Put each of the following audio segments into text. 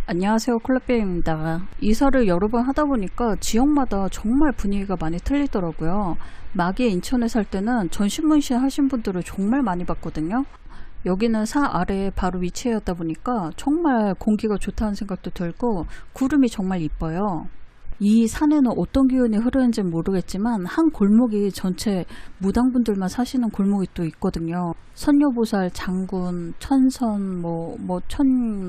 안녕하세요, 콜라비입니다. 이사를 여러 번 하다 보니까 지역마다 정말 분위기가 많이 틀리더라고요. 마기에 인천에 살 때는 전신문신 하신 분들을 정말 많이 봤거든요. 여기는 산 아래에 바로 위치하였다 보니까 정말 공기가 좋다는 생각도 들고 구름이 정말 이뻐요. 이 산에는 어떤 기운이 흐르는지는 모르겠지만 한 골목이 전체 무당분들만 사시는 골목이 또 있거든요. 선녀보살, 장군, 천선,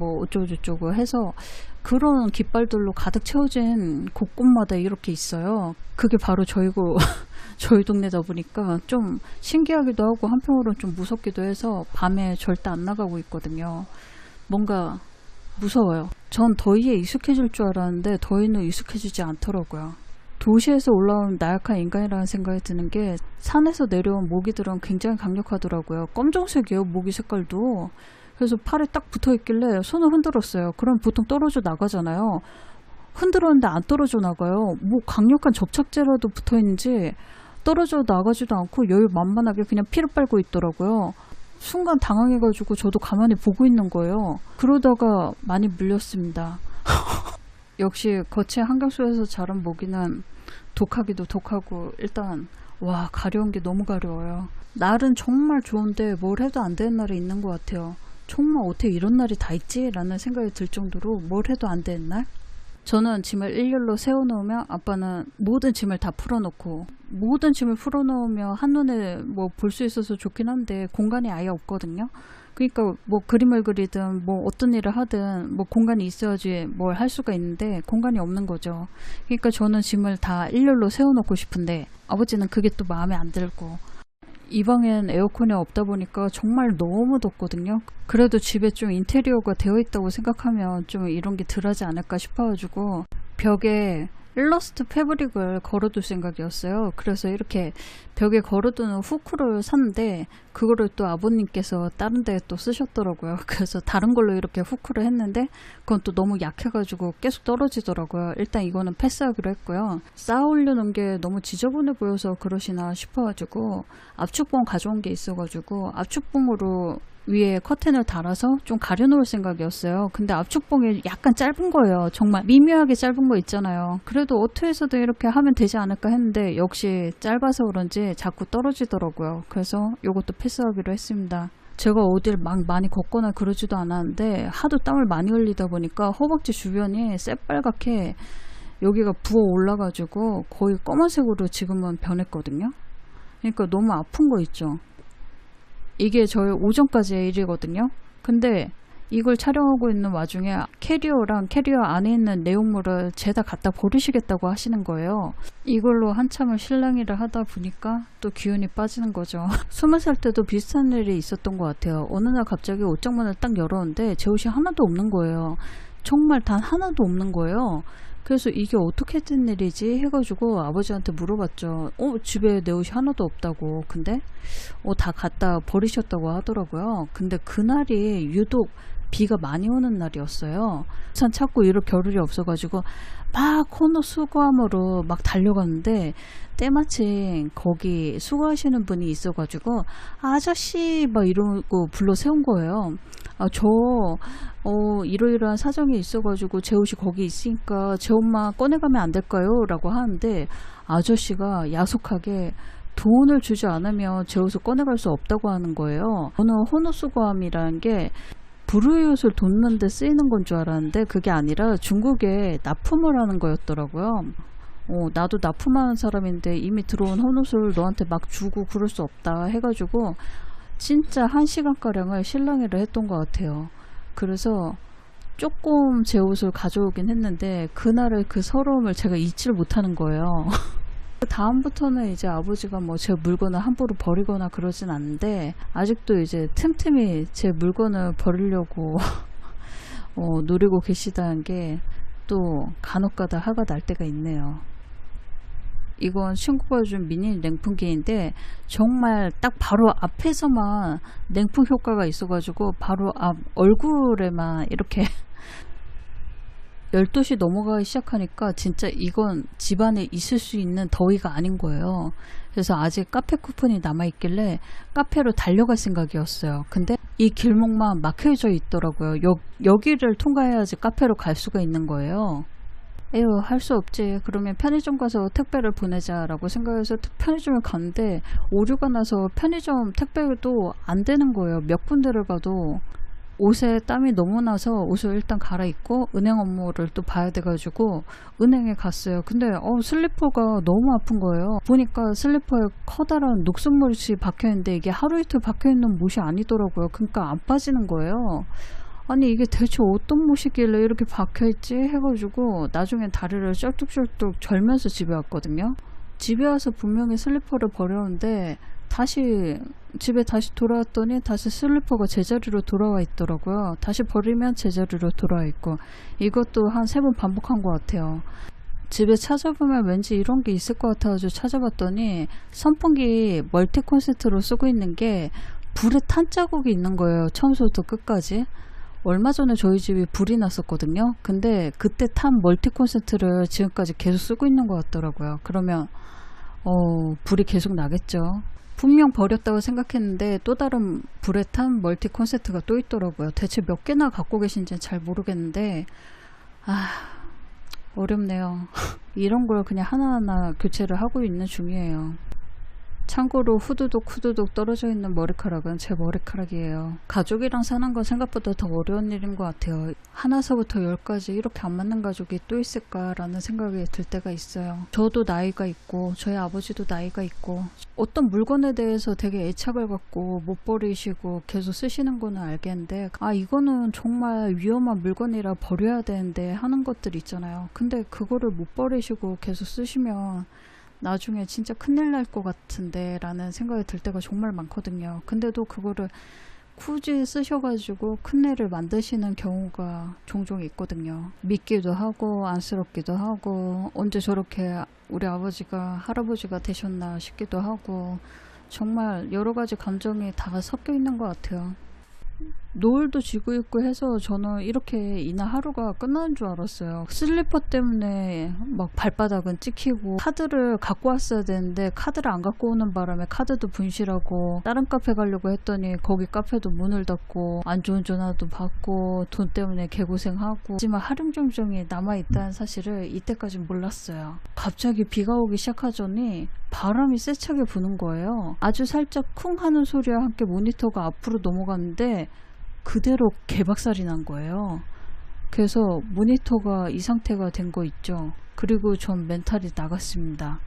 어쩌고저쩌고 해서 그런 깃발들로 가득 채워진 곳곳마다 이렇게 있어요. 그게 바로 저희고 저희 동네다 보니까 좀 신기하기도 하고 한편으로는 좀 무섭기도 해서 밤에 절대 안 나가고 있거든요. 뭔가 무서워요. 전 더위에 익숙해질 줄 알았는데 더위는 익숙해지지 않더라고요. 도시에서 올라온 나약한 인간이라는 생각이 드는 게 산에서 내려온 모기들은 굉장히 강력하더라고요. 검정색이에요, 모기 색깔도. 그래서 팔에 딱 붙어 있길래 손을 흔들었어요. 그럼 보통 떨어져 나가잖아요. 흔들었는데 안 떨어져 나가요. 뭐 강력한 접착제라도 붙어 있는지 떨어져 나가지도 않고 여유 만만하게 그냥 피를 빨고 있더라고요. 순간 당황해가지고 저도 가만히 보고 있는 거예요. 그러다가 많이 물렸습니다. 역시 거친 환경 속에서 자란 모기는 독하기도 독하고 일단 와 가려운 게 너무 가려워요. 날은 정말 좋은데 뭘 해도 안 되는 날이 있는 것 같아요. 정말 어떻게 이런 날이 다 있지? 라는 생각이 들 정도로 뭘 해도 안 되는 날? 저는 짐을 일렬로 세워놓으면 아빠는 모든 짐을 다 풀어놓고 모든 짐을 풀어놓으면 한눈에 뭐 볼 수 있어서 좋긴 한데 공간이 아예 없거든요. 그러니까 뭐 그림을 그리든 뭐 어떤 일을 하든 뭐 공간이 있어야지 뭘 할 수가 있는데 공간이 없는 거죠. 그러니까 저는 짐을 다 일렬로 세워놓고 싶은데 아버지는 그게 또 마음에 안 들고 이 방엔 에어컨이 없다 보니까 정말 너무 덥거든요. 그래도 집에 좀 인테리어가 되어 있다고 생각하면 좀 이런 게 덜하지 않을까 싶어가지고 벽에 일러스트 패브릭을 걸어둘 생각이었어요. 그래서 이렇게 벽에 걸어두는 후크를 샀는데 그거를 또 아버님께서 다른 데에 또 쓰셨더라고요. 그래서 다른 걸로 이렇게 후크를 했는데 그건 또 너무 약해가지고 계속 떨어지더라고요. 일단 이거는 패스하기로 했고요. 쌓아 올려놓은 게 너무 지저분해 보여서 그러시나 싶어가지고 압축봉 가져온 게 있어가지고 압축봉으로 위에 커튼을 달아서 좀 가려놓을 생각이었어요. 근데 압축봉이 약간 짧은 거예요. 정말 미묘하게 짧은 거 있잖아요. 그래도 어떻게 해서도 이렇게 하면 되지 않을까 했는데 역시 짧아서 그런지 자꾸 떨어지더라고요. 그래서 이것도 패스하기로 했습니다. 제가 어딜 막 많이 걷거나 그러지도 않았는데 하도 땀을 많이 흘리다 보니까 허벅지 주변이 새빨갛게 여기가 부어 올라가지고 거의 검은색으로 지금은 변했거든요. 그러니까 너무 아픈 거 있죠. 이게 저희 오전까지의 일이거든요. 근데 이걸 촬영하고 있는 와중에 캐리어랑 캐리어 안에 있는 내용물을 죄다 갖다 버리시겠다고 하시는 거예요. 이걸로 한참을 실랑이를 하다 보니까 또 기운이 빠지는 거죠. 20살 때도 비슷한 일이 있었던 것 같아요. 어느 날 갑자기 옷장문을 딱 열었는데 제 옷이 하나도 없는 거예요. 정말 단 하나도 없는 거예요. 그래서 이게 어떻게 된 일이지 해가지고 아버지한테 물어봤죠. 집에 내 옷이 하나도 없다고. 근데 다 갖다 버리셨다고 하더라고요. 근데 그날이 유독 비가 많이 오는 날이었어요. 산 찾고 이럴 겨를이 없어가지고 막 코너 수거함으로 막 달려갔는데 때마침 거기 수거하시는 분이 있어가지고 아저씨 막 이러고 불러 세운 거예요. 이러이러한 사정이 있어가지고 제 옷이 거기 있으니까 제 옷만 꺼내가면 안 될까요? 라고 하는데 아저씨가 야속하게 돈을 주지 않으면 제 옷을 꺼내갈 수 없다고 하는 거예요. 저는 헌옷수거함이라는 게 불우의 옷을 돕는 데 쓰이는 건 줄 알았는데 그게 아니라 중국에 납품을 하는 거였더라고요. 나도 납품하는 사람인데 이미 들어온 헌옷을 너한테 막 주고 그럴 수 없다 해가지고 진짜 1시간가량을 실랑이를 했던 것 같아요. 그래서 조금 제 옷을 가져오긴 했는데 그날의 그 서러움을 제가 잊지를 못하는 거예요. 다음부터는 이제 아버지가 뭐 제 물건을 함부로 버리거나 그러진 않는데 아직도 이제 틈틈이 제 물건을 버리려고 노리고 계시다는 게 또 간혹가다 화가 날 때가 있네요. 이건 친구가 준 미니 냉풍기인데 정말 딱 바로 앞에서만 냉풍 효과가 있어가지고 바로 앞 얼굴에만 이렇게 12시 넘어가기 시작하니까 진짜 이건 집안에 있을 수 있는 더위가 아닌 거예요. 그래서 아직 카페 쿠폰이 남아있길래 카페로 달려갈 생각이었어요. 근데 이 길목만 막혀져 있더라고요. 여기를 통과해야지 카페로 갈 수가 있는 거예요. 에휴, 할 수 없지. 그러면 편의점 가서 택배를 보내자라고 생각해서 편의점을 갔는데 오류가 나서 편의점 택배도 안 되는 거예요. 몇 군데를 가도. 옷에 땀이 너무 나서 옷을 일단 갈아입고 은행 업무를 또 봐야 돼가지고 은행에 갔어요. 근데 슬리퍼가 너무 아픈 거예요. 보니까 슬리퍼에 커다란 녹슨못이 박혀있는데 이게 하루 이틀 박혀있는 못이 아니더라고요. 그러니까 안 빠지는 거예요. 아니 이게 대체 어떤 못이길래 이렇게 박혀있지 해가지고 나중에 다리를 쩔뚝쩔뚝 절면서 집에 왔거든요. 집에 와서 분명히 슬리퍼를 버렸는데 집에 다시 돌아왔더니 다시 슬리퍼가 제자리로 돌아와 있더라고요. 다시 버리면 제자리로 돌아와 있고, 이것도 한 3번 반복한 것 같아요. 집에 찾아보면 왠지 이런 게 있을 것 같아가지고 찾아봤더니 선풍기 멀티 콘센트로 쓰고 있는 게 불에 탄 자국이 있는 거예요. 처음부터 끝까지. 얼마 전에 저희 집이 불이 났었거든요. 근데 그때 탄 멀티 콘센트를 지금까지 계속 쓰고 있는 것 같더라고요. 그러면 불이 계속 나겠죠. 분명 버렸다고 생각했는데 또 다른 불에 탄 멀티 콘센트가 또 있더라고요. 대체 몇 개나 갖고 계신지는 잘 모르겠는데 어렵네요. 이런 걸 그냥 하나하나 교체를 하고 있는 중이에요. 참고로 후두둑 떨어져 있는 머리카락은 제 머리카락이에요. 가족이랑 사는 건 생각보다 더 어려운 일인 것 같아요. 하나서부터 10까지 이렇게 안 맞는 가족이 또 있을까라는 생각이 들 때가 있어요. 저도 나이가 있고 저희 아버지도 나이가 있고 어떤 물건에 대해서 되게 애착을 갖고 못 버리시고 계속 쓰시는 거는 알겠는데 이거는 정말 위험한 물건이라 버려야 되는데 하는 것들 있잖아요. 근데 그거를 못 버리시고 계속 쓰시면 나중에 진짜 큰일 날 것 같은데 라는 생각이 들 때가 정말 많거든요. 근데도 그거를 굳이 쓰셔가지고 큰일을 만드시는 경우가 종종 있거든요. 믿기도 하고 안쓰럽기도 하고 언제 저렇게 우리 아버지가 할아버지가 되셨나 싶기도 하고 정말 여러 가지 감정이 다 섞여 있는 것 같아요. 노을도 지고 있고 해서 저는 이렇게 이날 하루가 끝나는 줄 알았어요. 슬리퍼 때문에 막 발바닥은 찍히고 카드를 갖고 왔어야 되는데 카드를 안 갖고 오는 바람에 카드도 분실하고 다른 카페 가려고 했더니 거기 카페도 문을 닫고 안 좋은 전화도 받고 돈 때문에 개고생하고 하지만 할인정정이 남아있다는 사실을 이때까지 몰랐어요. 갑자기 비가 오기 시작하더니 바람이 세차게 부는 거예요. 아주 살짝 쿵 하는 소리와 함께 모니터가 앞으로 넘어갔는데 그대로 개박살이 난 거예요. 그래서 모니터가 이 상태가 된 거 있죠. 그리고 전 멘탈이 나갔습니다.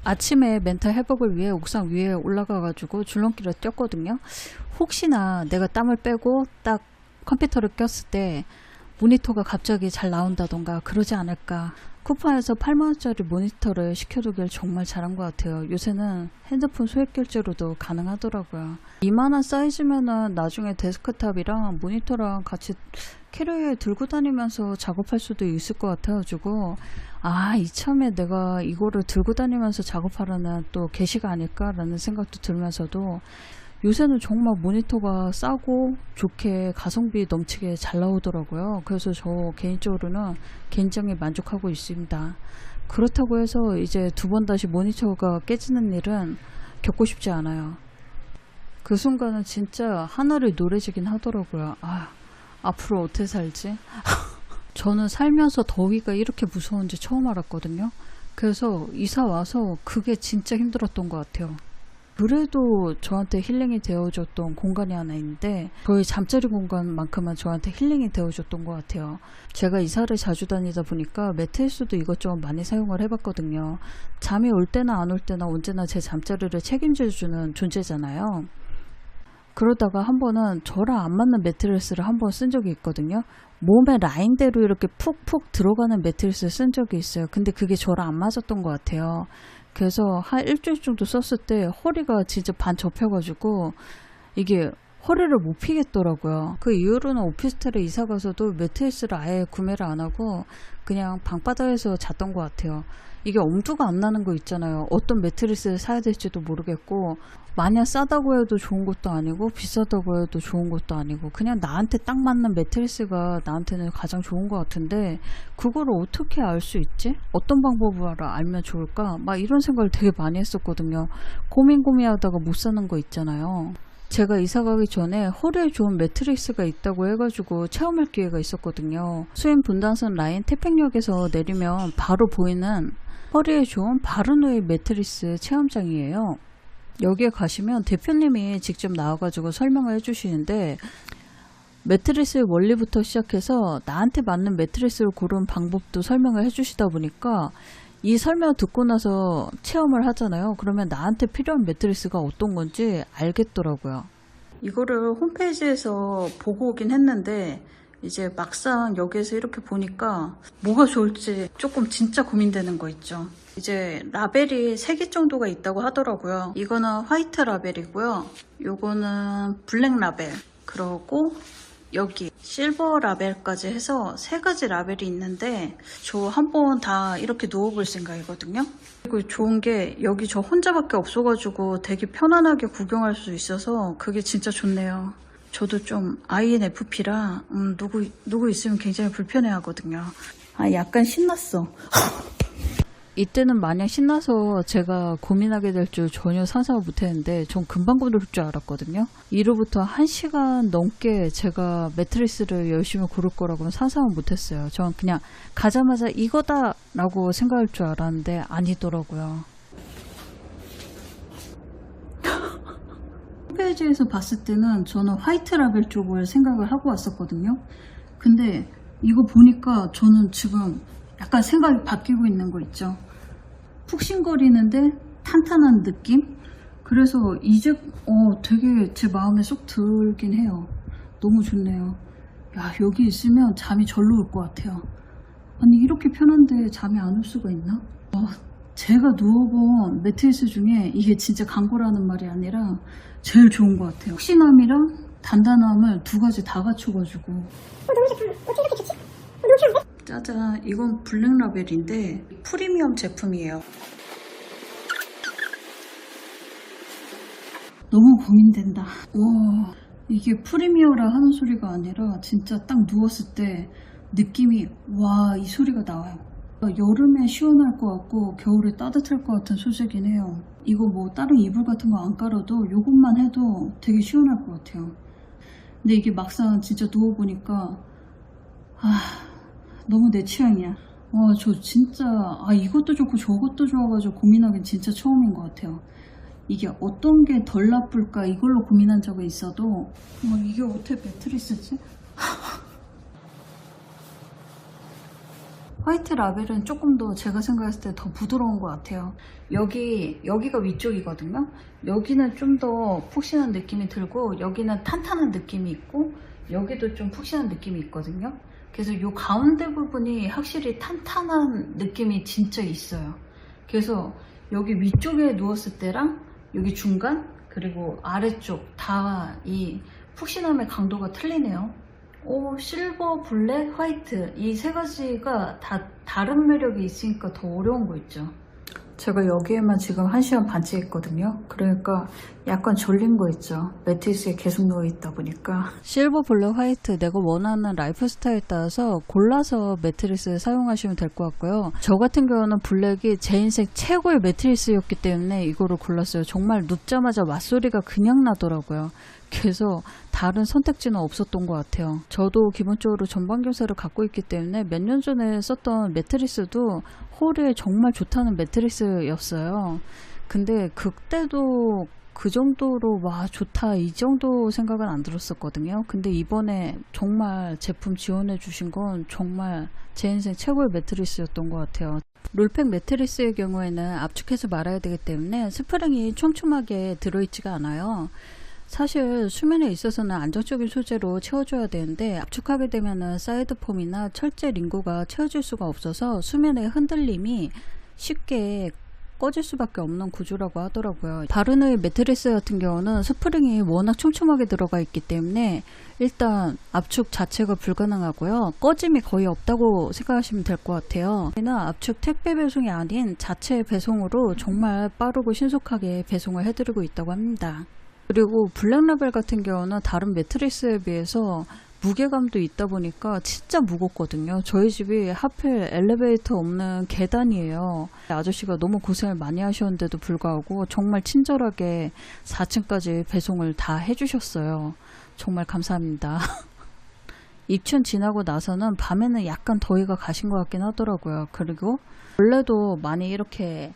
아침에 멘탈 회복을 위해 옥상 위에 올라가가지고 줄넘기를 뛰었거든요. 혹시나 내가 땀을 빼고 딱 컴퓨터를 꼈을 때 모니터가 갑자기 잘 나온다던가 그러지 않을까. 쿠팡에서 8만원짜리 모니터를 시켜두길 정말 잘한 것 같아요. 요새는 핸드폰 소액 결제로도 가능하더라고요. 이만한 사이즈면은 나중에 데스크탑이랑 모니터랑 같이 캐리어에 들고 다니면서 작업할 수도 있을 것 같아가지고 이참에 내가 이거를 들고 다니면서 작업하려는 또 계시가 아닐까라는 생각도 들면서도 요새는 정말 모니터가 싸고 좋게 가성비 넘치게 잘 나오더라고요. 그래서 저 개인적으로는 굉장히 만족하고 있습니다. 그렇다고 해서 이제 2번 다시 모니터가 깨지는 일은 겪고 싶지 않아요. 그 순간은 진짜 하늘이 노래지긴 하더라고요. 앞으로 어떻게 살지? 저는 살면서 더위가 이렇게 무서운지 처음 알았거든요. 그래서 이사 와서 그게 진짜 힘들었던 것 같아요. 그래도 저한테 힐링이 되어줬던 공간이 하나 있는데 저희 잠자리 공간만큼은 저한테 힐링이 되어줬던 것 같아요. 제가 이사를 자주 다니다 보니까 매트리스도 이것저것 많이 사용을 해봤거든요. 잠이 올 때나 안 올 때나 언제나 제 잠자리를 책임져주는 존재잖아요. 그러다가 한 번은 저랑 안 맞는 매트리스를 한 번 쓴 적이 있거든요. 몸의 라인대로 이렇게 푹푹 들어가는 매트리스를 쓴 적이 있어요. 근데 그게 저랑 안 맞았던 것 같아요. 그래서 한 일주일 정도 썼을 때 허리가 진짜 반 접혀가지고 이게 허리를 못 피겠더라고요. 그 이후로는 오피스텔에 이사 가서도 매트리스를 아예 구매를 안 하고 그냥 방바닥에서 잤던 것 같아요. 이게 엄두가 안 나는 거 있잖아요. 어떤 매트리스를 사야 될지도 모르겠고, 마냥 싸다고 해도 좋은 것도 아니고 비싸다고 해도 좋은 것도 아니고, 그냥 나한테 딱 맞는 매트리스가 나한테는 가장 좋은 것 같은데 그거를 어떻게 알 수 있지? 어떤 방법으로 알면 좋을까? 막 이런 생각을 되게 많이 했었거든요. 고민하다가 못 사는 거 있잖아요. 제가 이사 가기 전에 허리에 좋은 매트리스가 있다고 해가지고 체험할 기회가 있었거든요. 수인 분당선 라인 태평역에서 내리면 바로 보이는 허리에 좋은 바르노이 매트리스 체험장이에요. 여기에 가시면 대표님이 직접 나와가지고 설명을 해주시는데, 매트리스의 원리부터 시작해서 나한테 맞는 매트리스를 고르는 방법도 설명을 해주시다 보니까 이 설명을 듣고 나서 체험을 하잖아요. 그러면 나한테 필요한 매트리스가 어떤 건지 알겠더라고요. 이거를 홈페이지에서 보고 오긴 했는데 이제 막상 여기에서 이렇게 보니까 뭐가 좋을지 조금 진짜 고민되는 거 있죠. 이제 라벨이 3개 정도가 있다고 하더라고요. 이거는 화이트 라벨이고요. 요거는 블랙 라벨, 그리고 여기 실버 라벨까지 해서 3가지 라벨이 있는데 저 한번 다 이렇게 누워볼 생각이거든요. 그리고 좋은 게 여기 저 혼자밖에 없어가지고 되게 편안하게 구경할 수 있어서 그게 진짜 좋네요. 저도 좀 INFP라 누구 있으면 굉장히 불편해 하거든요. 약간 신났어. 이때는 마냥 신나서 제가 고민하게 될 줄 전혀 상상을 못했는데 전 금방 고를 줄 알았거든요. 이로부터 1시간 넘게 제가 매트리스를 열심히 고를 거라고는 상상을 못했어요. 전 그냥 가자마자 이거다 라고 생각할 줄 알았는데 아니더라고요. 홈페이지에서 봤을 때는 저는 화이트 라벨 쪽을 생각을 하고 왔었거든요. 근데 이거 보니까 저는 지금 약간 생각이 바뀌고 있는 거 있죠. 푹신거리는데 탄탄한 느낌? 그래서 이제 되게 제 마음에 쏙 들긴 해요. 너무 좋네요. 야, 여기 있으면 잠이 절로 올 것 같아요. 아니 이렇게 편한데 잠이 안 올 수가 있나? 제가 누워본 매트리스 중에 이게 진짜 광고라는 말이 아니라 제일 좋은 것 같아요. 푹신함이랑 단단함을 2가지 다 갖춰가지고. 너무 좋다. 어떻게 이렇게 좋지? 너무 귀여운데? 짜잔, 이건 블랙 라벨인데 프리미엄 제품이에요. 너무 고민된다. 와, 이게 프리미어라 하는 소리가 아니라 진짜 딱 누웠을 때 느낌이 와, 이 소리가 나와요. 여름에 시원할 것 같고 겨울에 따뜻할 것 같은 소재긴 해요. 이거 뭐 다른 이불 같은 거 안 깔아도 이것만 해도 되게 시원할 것 같아요. 근데 이게 막상 진짜 누워보니까 너무 내 취향이야. 와, 저 진짜 이것도 좋고 저것도 좋아가지고 고민하긴 진짜 처음인 것 같아요. 이게 어떤 게 덜 나쁠까 이걸로 고민한 적은 있어도 이게 어떻게 매트리스지? 화이트 라벨은 조금 더 제가 생각했을 때 더 부드러운 것 같아요. 여기가 위쪽이거든요. 여기는 좀 더 푹신한 느낌이 들고 여기는 탄탄한 느낌이 있고 여기도 좀 푹신한 느낌이 있거든요. 그래서 이 가운데 부분이 확실히 탄탄한 느낌이 진짜 있어요. 그래서 여기 위쪽에 누웠을 때랑 여기 중간 그리고 아래쪽 다 이 푹신함의 강도가 틀리네요. 실버, 블랙, 화이트 이 3가지가 다 다른 매력이 있으니까 더 어려운 거 있죠. 제가 여기에만 지금 1시간 반째 있거든요. 그러니까 약간 졸린 거 있죠. 매트리스에 계속 누워있다 보니까. 실버, 블랙, 화이트 내가 원하는 라이프 스타일에 따라서 골라서 매트리스를 사용하시면 될 것 같고요. 저 같은 경우는 블랙이 제 인생 최고의 매트리스였기 때문에 이거를 골랐어요. 정말 눕자마자 맛소리가 그냥 나더라고요. 그래서 다른 선택지는 없었던 것 같아요. 저도 기본적으로 전방경사를 갖고 있기 때문에 몇 년 전에 썼던 매트리스도 허리에 정말 좋다는 매트리스였어요. 근데 그때도 그 정도로 와 좋다 이 정도 생각은 안 들었었거든요. 근데 이번에 정말 제품 지원해 주신 건 정말 제 인생 최고의 매트리스였던 것 같아요. 롤팩 매트리스의 경우에는 압축해서 말아야 되기 때문에 스프링이 촘촘하게 들어있지가 않아요. 사실 수면에 있어서는 안정적인 소재로 채워줘야 되는데 압축하게 되면은 사이드 폼이나 철제 링구가 채워질 수가 없어서 수면의 흔들림이 쉽게 꺼질 수밖에 없는 구조라고 하더라고요. 바르누이 매트리스 같은 경우는 스프링이 워낙 촘촘하게 들어가 있기 때문에 일단 압축 자체가 불가능하고요. 꺼짐이 거의 없다고 생각하시면 될 것 같아요. 얘는 압축 택배 배송이 아닌 자체 배송으로 정말 빠르고 신속하게 배송을 해드리고 있다고 합니다. 그리고 블랙라벨 같은 경우는 다른 매트리스에 비해서 무게감도 있다 보니까 진짜 무겁거든요. 저희 집이 하필 엘리베이터 없는 계단이에요. 아저씨가 너무 고생을 많이 하셨는데도 불구하고 정말 친절하게 4층까지 배송을 다 해주셨어요. 정말 감사합니다. 입춘 지나고 나서는 밤에는 약간 더위가 가신 것 같긴 하더라고요. 그리고 원래도 많이 이렇게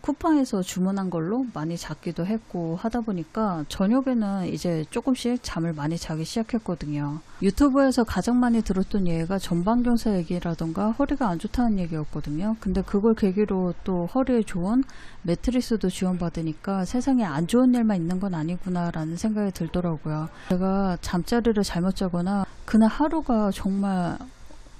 쿠팡에서 주문한 걸로 많이 잤기도 했고 하다 보니까 저녁에는 이제 조금씩 잠을 많이 자기 시작했거든요. 유튜브에서 가장 많이 들었던 얘기가 전방경사 얘기라던가 허리가 안 좋다는 얘기였거든요. 근데 그걸 계기로 또 허리에 좋은 매트리스도 지원받으니까 세상에 안 좋은 일만 있는 건 아니구나 라는 생각이 들더라고요. 제가 잠자리를 잘못 자거나 그날 하루가 정말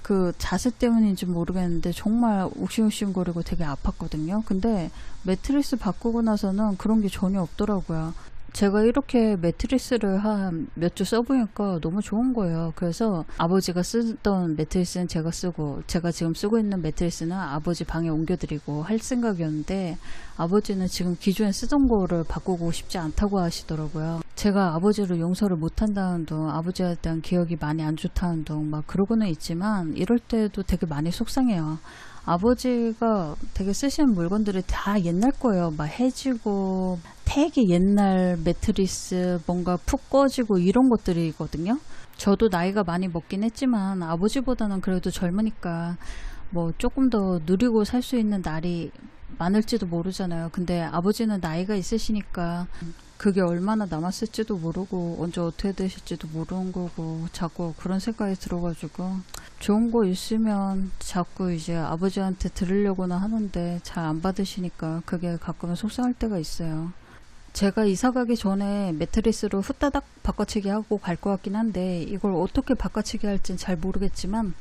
그 자세 때문인지 모르겠는데 정말 욱신욱신거리고 되게 아팠거든요. 근데 매트리스 바꾸고 나서는 그런 게 전혀 없더라고요. 제가 이렇게 매트리스를 한 몇 주 써보니까 너무 좋은 거예요. 그래서 아버지가 쓰던 매트리스는 제가 쓰고 제가 지금 쓰고 있는 매트리스는 아버지 방에 옮겨드리고 할 생각이었는데 아버지는 지금 기존에 쓰던 거를 바꾸고 싶지 않다고 하시더라고요. 제가 아버지를 용서를 못한다는 둥, 아버지에 대한 기억이 많이 안 좋다는 둥 막 그러고는 있지만 이럴 때도 되게 많이 속상해요. 아버지가 되게 쓰시는 물건들이 다 옛날 거예요. 막 해지고 되게 옛날 매트리스 뭔가 푹 꺼지고 이런 것들이거든요. 저도 나이가 많이 먹긴 했지만 아버지보다는 그래도 젊으니까 조금 더 누리고 살 수 있는 날이 많을지도 모르잖아요. 근데 아버지는 나이가 있으시니까 그게 얼마나 남았을지도 모르고 언제 어떻게 되실지도 모르는 거고 자꾸 그런 생각이 들어가지고 좋은 거 있으면 자꾸 이제 아버지한테 들으려고는 하는데 잘 안 받으시니까 그게 가끔은 속상할 때가 있어요. 제가 이사 가기 전에 매트리스로 후다닥 바꿔치기 하고 갈 것 같긴 한데 이걸 어떻게 바꿔치기 할진 잘 모르겠지만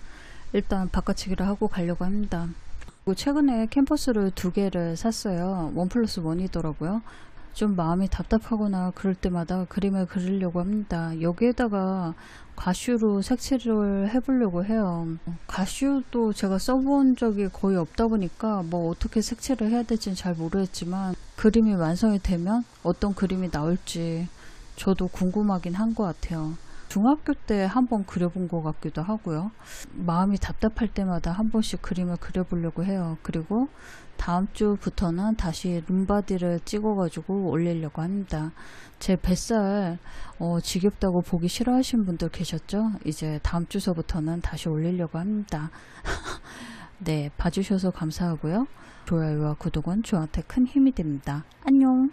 일단 바꿔치기를 하고 가려고 합니다. 그리고 최근에 캠퍼스를 2개를 샀어요. 1+1이더라고요. 좀 마음이 답답하거나 그럴 때마다 그림을 그리려고 합니다. 여기에다가 가슈로 색칠을 해보려고 해요. 가슈도 제가 써본 적이 거의 없다 보니까 어떻게 색칠을 해야 될지는 잘 모르겠지만 그림이 완성이 되면 어떤 그림이 나올지 저도 궁금하긴 한 것 같아요. 중학교 때 한번 그려본 것 같기도 하고요. 마음이 답답할 때마다 한 번씩 그림을 그려보려고 해요. 그리고 다음 주부터는 다시 룸바디를 찍어가지고 올리려고 합니다. 제 뱃살 지겹다고 보기 싫어하시는 분들 계셨죠? 이제 다음 주서부터는 다시 올리려고 합니다. 네, 봐주셔서 감사하고요. 좋아요와 구독은 저한테 큰 힘이 됩니다. 안녕.